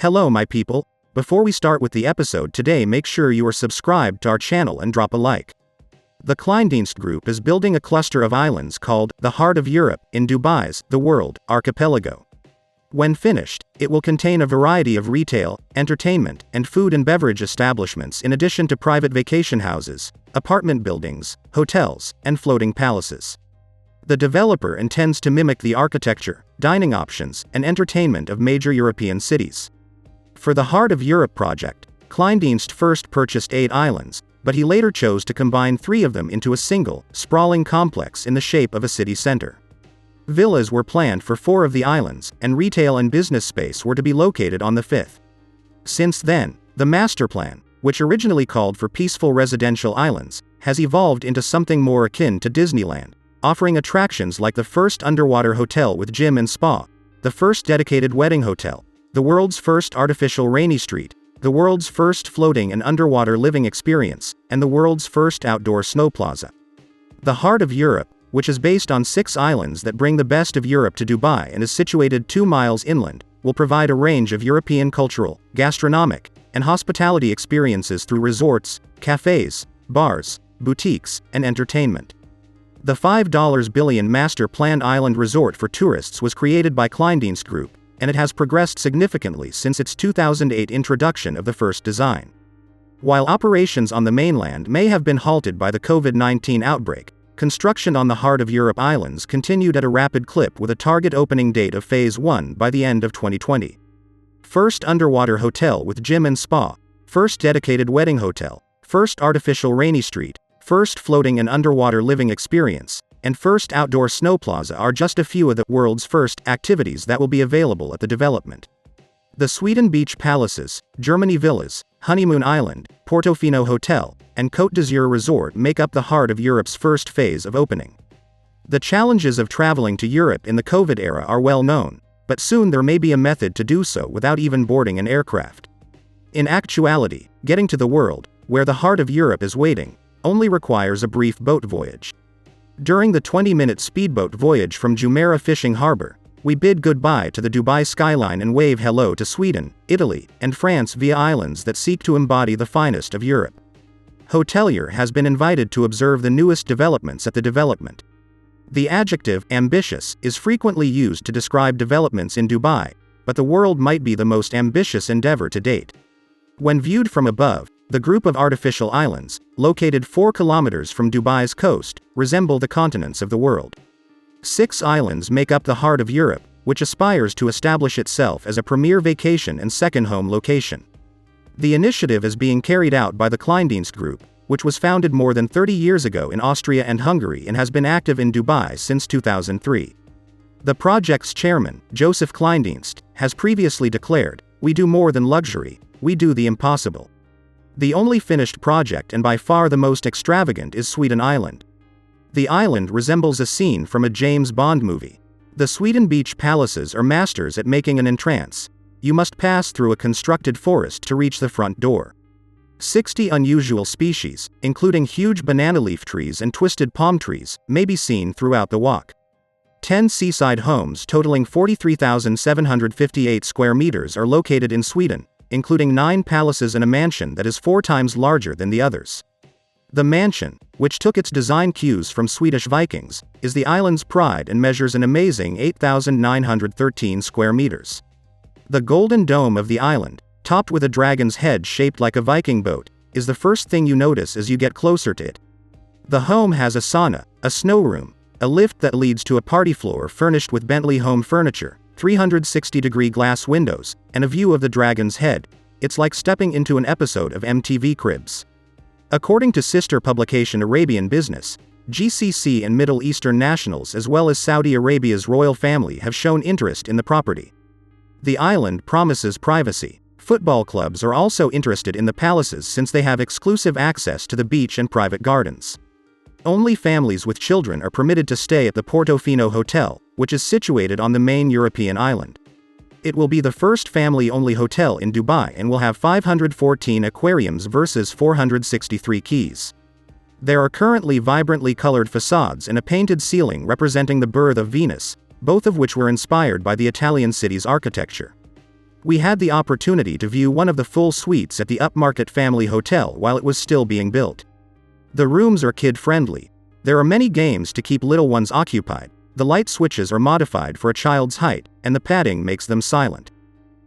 Hello my people, before we start with the episode today, make sure you are subscribed to our channel and drop a like. The Kleindienst Group is building a cluster of islands called the Heart of Europe in Dubai's The World archipelago. When finished, it will contain a variety of retail, entertainment, and food and beverage establishments in addition to private vacation houses, apartment buildings, hotels, and floating palaces. The developer intends to mimic the architecture, dining options, and entertainment of major European cities. For the Heart of Europe project, Kleindienst first purchased 8 islands, but he later chose to combine 3 of them into a single, sprawling complex in the shape of a city center. Villas were planned for 4 of the islands, and retail and business space were to be located on the 5th. Since then, the master plan, which originally called for peaceful residential islands, has evolved into something more akin to Disneyland, offering attractions like the first underwater hotel with gym and spa, the first dedicated wedding hotel, the world's first artificial rainy street, the world's first floating and underwater living experience, and the world's first outdoor snow plaza. The Heart of Europe, which is based on 6 islands that bring the best of Europe to Dubai and is situated 2 miles inland, will provide a range of European cultural, gastronomic, and hospitality experiences through resorts, cafes, bars, boutiques, and entertainment. The $5 billion master-planned island resort for tourists was created by Kleindienst Group, and it has progressed significantly since its 2008 introduction of the first design. While operations on the mainland may have been halted by the COVID-19 outbreak, construction on the Heart of Europe islands continued at a rapid clip with a target opening date of Phase 1 by the end of 2020. First underwater hotel with gym and spa, first dedicated wedding hotel, first artificial rainy street, first floating and underwater living experience, and first outdoor snow plaza are just a few of the world's first activities that will be available at the development. The Sweden Beach Palaces, Germany Villas, Honeymoon Island, Portofino Hotel, and Cote dAzur Resort make up the Heart of Europe's first phase of opening. The challenges of traveling to Europe in the COVID era are well known, but soon there may be a method to do so without even boarding an aircraft. In actuality, getting to the world, where the Heart of Europe is waiting, only requires a brief boat voyage. During the 20-minute speedboat voyage from Jumeirah Fishing Harbor, we bid goodbye to the Dubai skyline and wave hello to Sweden, Italy, and France via islands that seek to embody the finest of Europe. Hotelier has been invited to observe the newest developments at the development. The adjective ambitious is frequently used to describe developments in Dubai, but the world might be the most ambitious endeavor to date. When viewed from above, the group of artificial islands, located 4 kilometers from Dubai's coast, resemble the continents of the world. 6 islands make up the Heart of Europe, which aspires to establish itself as a premier vacation and second home location. The initiative is being carried out by the Kleindienst Group, which was founded more than 30 years ago in Austria and Hungary and has been active in Dubai since 2003. The project's chairman, Joseph Kleindienst, has previously declared, "We do more than luxury, we do the impossible." The only finished project and by far the most extravagant is Sweden Island. The island resembles a scene from a James Bond movie. The Sweden Beach Palaces are masters at making an entrance. You must pass through a constructed forest to reach the front door. 60 unusual species, including huge banana leaf trees and twisted palm trees, may be seen throughout the walk. 10 seaside homes totaling 43,758 square meters are located in Sweden, including 9 palaces and a mansion that is 4 times larger than the others. The mansion, which took its design cues from Swedish Vikings, is the island's pride and measures an amazing 8,913 square meters. The golden dome of the island, topped with a dragon's head shaped like a Viking boat, is the first thing you notice as you get closer to it. The home has a sauna, a snow room, a lift that leads to a party floor furnished with Bentley home furniture, 360-degree glass windows, and a view of the dragon's head. It's like stepping into an episode of MTV Cribs. According to sister publication Arabian Business, GCC and Middle Eastern nationals as well as Saudi Arabia's royal family have shown interest in the property. The island promises privacy. Football clubs are also interested in the palaces since they have exclusive access to the beach and private gardens. Only families with children are permitted to stay at the Portofino Hotel, which is situated on the main European island. It will be the first family-only hotel in Dubai and will have 514 aquariums versus 463 keys. There are currently vibrantly colored facades and a painted ceiling representing the birth of Venus, both of which were inspired by the Italian city's architecture. We had the opportunity to view one of the full suites at the upmarket family hotel while it was still being built. The rooms are kid-friendly. There are many games to keep little ones occupied. The light switches are modified for a child's height, and the padding makes them silent.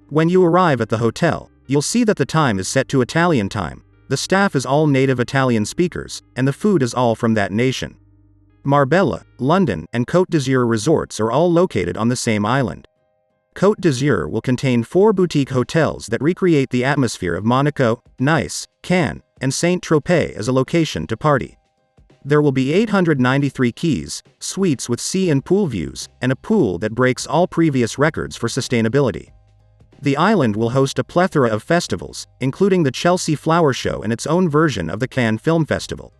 When you arrive at the hotel, you'll see that the time is set to Italian time. The staff is all native Italian speakers, and the food is all from that nation. Marbella, London, and Cote dAzur resorts are all located on the same island. Cote dAzur will contain 4 boutique hotels that recreate the atmosphere of Monaco, Nice, Cannes, and Saint-Tropez as a location to party. There will be 893 keys, suites with sea and pool views, and a pool that breaks all previous records for sustainability. The island will host a plethora of festivals, including the Chelsea Flower Show and its own version of the Cannes Film Festival.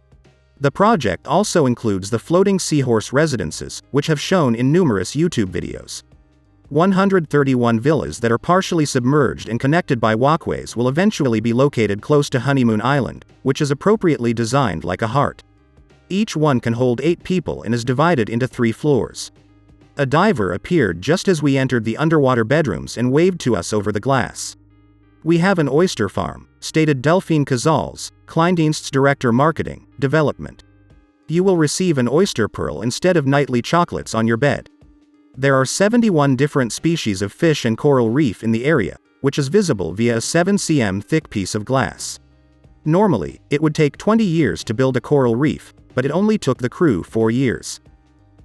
The project also includes the floating seahorse residences, which have shown in numerous YouTube videos. 131 villas that are partially submerged and connected by walkways will eventually be located close to Honeymoon Island, which is appropriately designed like a heart. Each one can hold 8 people and is divided into 3 floors. A diver appeared just as we entered the underwater bedrooms and waved to us over the glass. "We have an oyster farm," stated Delphine Casals, Kleindienst's Director Marketing, Development. "You will receive an oyster pearl instead of nightly chocolates on your bed." There are 71 different species of fish and coral reef in the area, which is visible via a 7 cm thick piece of glass. Normally, it would take 20 years to build a coral reef, but it only took the crew 4 years.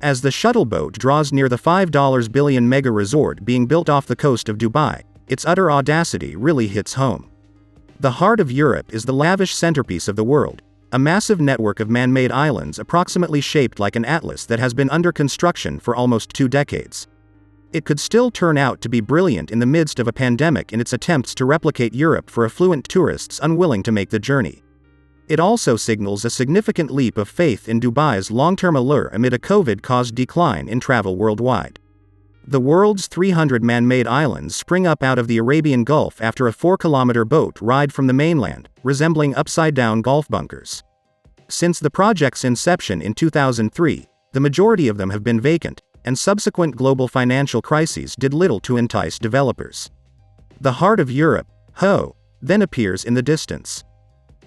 As the shuttle boat draws near the $5 billion mega resort being built off the coast of Dubai, its utter audacity really hits home. The heart of Europe is the lavish centerpiece of the world, a massive network of man-made islands approximately shaped like an atlas that has been under construction for almost 2 decades. It could still turn out to be brilliant in the midst of a pandemic in its attempts to replicate Europe for affluent tourists unwilling to make the journey. It also signals a significant leap of faith in Dubai's long-term allure amid a COVID-caused decline in travel worldwide. The world's 300 man-made islands spring up out of the Arabian Gulf after a 4-kilometer boat ride from the mainland, resembling upside-down golf bunkers. Since the project's inception in 2003, the majority of them have been vacant, and subsequent global financial crises did little to entice developers. The heart of Europe, ho, then appears in the distance.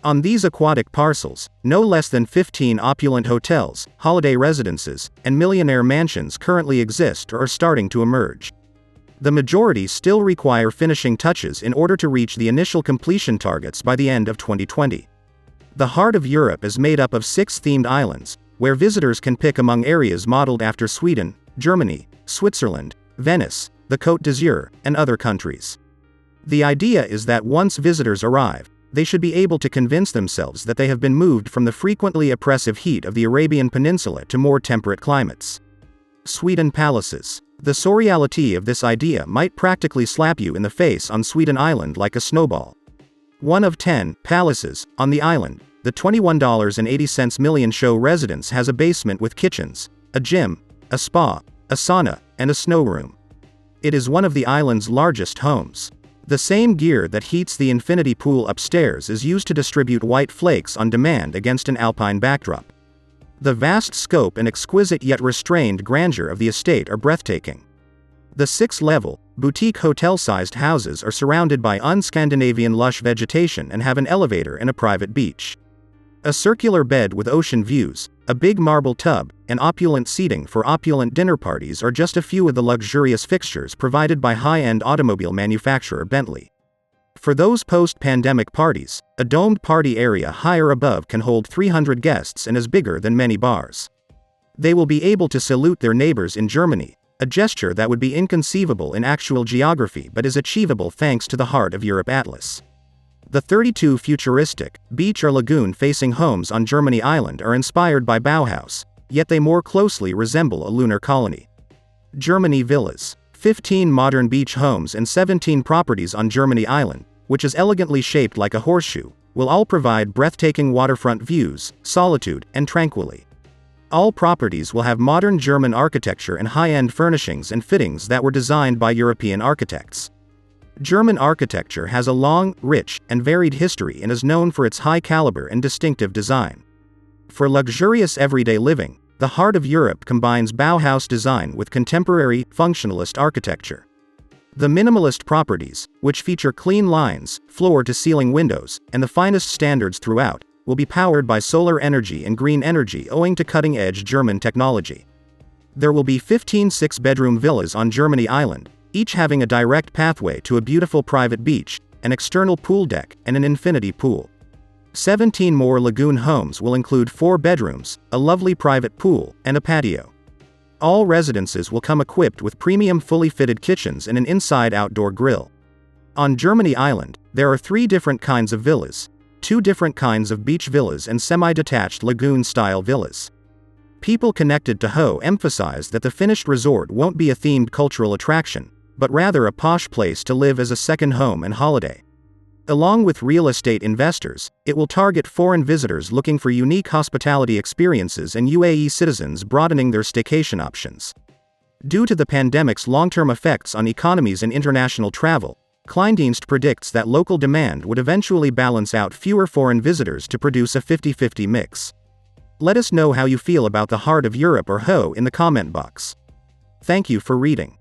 On these aquatic parcels, no less than 15 opulent hotels, holiday residences, and millionaire mansions currently exist or are starting to emerge. The majority still require finishing touches in order to reach the initial completion targets by the end of 2020. The heart of Europe is made up of 6 themed islands, where visitors can pick among areas modeled after Sweden, Germany, Switzerland, Venice, the Côte d'Azur, and other countries. The idea is that once visitors arrive, they should be able to convince themselves that they have been moved from the frequently oppressive heat of the Arabian Peninsula to more temperate climates. Sweden Palaces. The surreality of this idea might practically slap you in the face on Sweden Island like a snowball. One of 10 palaces on the island, the $21.80 million show residence has a basement with kitchens, a gym, a spa, a sauna, and a snow room. It is one of the island's largest homes. The same gear that heats the infinity pool upstairs is used to distribute white flakes on demand against an alpine backdrop. The vast scope and exquisite yet restrained grandeur of the estate are breathtaking. The 6-level, boutique hotel-sized houses are surrounded by un-Scandinavian lush vegetation and have an elevator and a private beach. A circular bed with ocean views, a big marble tub, and opulent seating for opulent dinner parties are just a few of the luxurious fixtures provided by high-end automobile manufacturer Bentley. For those post-pandemic parties, a domed party area higher above can hold 300 guests and is bigger than many bars. They will be able to salute their neighbors in Germany, a gesture that would be inconceivable in actual geography but is achievable thanks to the Heart of Europe Atlas. The 32 futuristic, beach or lagoon-facing homes on Germany Island are inspired by Bauhaus, yet they more closely resemble a lunar colony. Germany Villas. 15 modern beach homes and 17 properties on Germany Island, which is elegantly shaped like a horseshoe, will all provide breathtaking waterfront views, solitude, and tranquility. All properties will have modern German architecture and high-end furnishings and fittings that were designed by European architects. German architecture has a long, rich, and varied history and is known for its high caliber and distinctive design. For luxurious everyday living, the Heart of Europe combines Bauhaus design with contemporary, functionalist architecture. The minimalist properties, which feature clean lines, floor-to-ceiling windows, and the finest standards throughout, will be powered by solar energy and green energy owing to cutting-edge German technology. There will be 15 six-bedroom villas on Germany Island, each having a direct pathway to a beautiful private beach, an external pool deck, and an infinity pool. 17 more lagoon homes will include 4 bedrooms, a lovely private pool, and a patio. All residences will come equipped with premium fully fitted kitchens and an inside outdoor grill. On Germany Island, there are 3 different kinds of villas, 2 different kinds of beach villas and semi-detached lagoon-style villas. People connected to Ho emphasize that the finished resort won't be a themed cultural attraction, but rather a posh place to live as a second home and holiday. Along with real estate investors, it will target foreign visitors looking for unique hospitality experiences and UAE citizens broadening their staycation options. Due to the pandemic's long-term effects on economies and international travel, Kleindienst predicts that local demand would eventually balance out fewer foreign visitors to produce a 50-50 mix. Let us know how you feel about the Heart of Europe or Ho in the comment box. Thank you for reading.